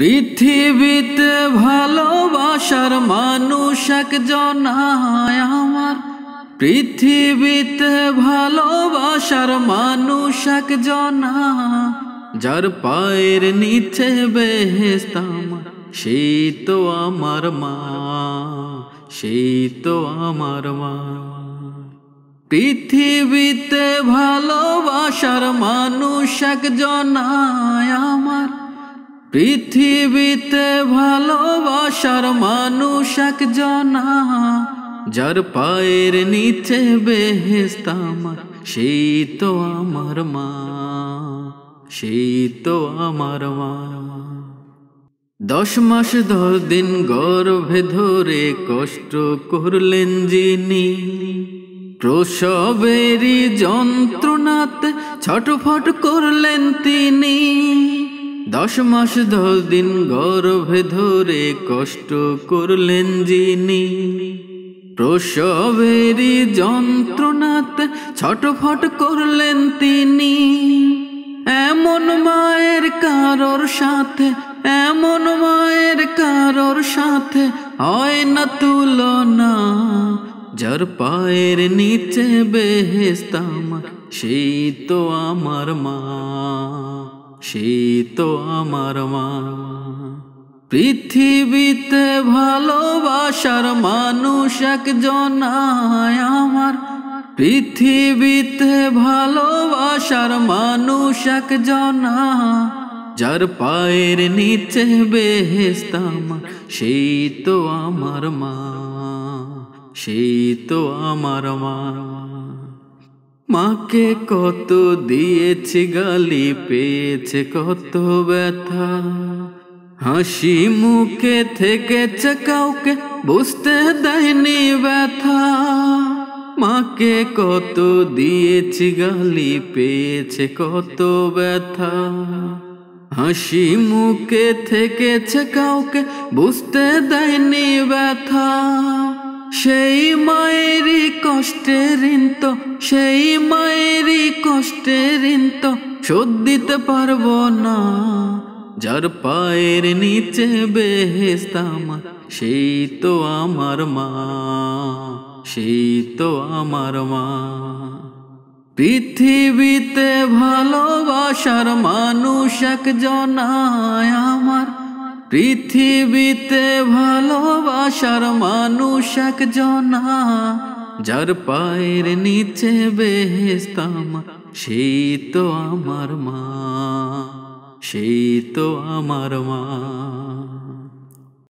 পৃথিবীতে ভালোবাসার মানুষ একজন আমার। পৃথিবীতে ভালোবাসার মানুষ একজন, যার পায়ের নিচে বেহেশত আমার, সেই তো আমার মা, সেই তো আমার মা। পৃথিবীতে ভালোবাসার মানুষ একজন আমার। পৃথিবীতে ভালোবাসার মানুষ একজন, যার পায়ের নিচে বেহেশত আমার, সেই তো আমার মা, সেই তো আমার মা। 10 মাস 10 দিন গর্ভে ধরে কষ্ট করলেন যিনি, প্রসবেরই যন্ত্রণাতে ছটফট করলেন তিনি। 10 মাস 10 দিন গর্ভে ধরে কষ্ট করলেন যিনি, প্রসবেরই যন্ত্রণাতে ছটফট করলেন তিনি। এমন মায়ের কারোর সাথে, এমন মায়ের কারোর সাথে হয় না তুলনা, যার পায়ের নিচে বেহেশত আমার, সেই তো আমার মা, সেই তো আমার মা। পৃথিবীতে ভালোবাসার মানুষ একজন আমার। পৃথিবীতে ভালোবাসার মানুষ একজন, যার পায়ের নিচে বেহেশত আমার, সেই তো আমার মা, সেই তো আমার মা। মাকে কত দিয়েছি গালি, পেয়েছে কত ব্যথা, হাসি মুখে থেকেছে কাউকে বুঝতে দেয়নি ব্যথা। মাকে কত দিয়েছি গালি, পেয়েছে কত ব্যথা, হাসি মুখে থেকেছে কাউকে বুঝতে দেয়নি ব্যথা। সেই মায়েরই কষ্টের ঋণ তো, সেই মায়েরই কষ্টের ঋণ তো শোধ দিতে পারবো না, যার পায়ের নিচে বেহেশত আমার, সেই তো আমার মা, সেই তো আমার মা। পৃথিবীতে ভালোবাসার মানুষ একজন আমার। পৃথিবীতে ভালোবাসার মানুষ একজন, যার পায়ের নিচে বেহেশত আমার, সেই তো আমার মা, সেই তো আমার মা।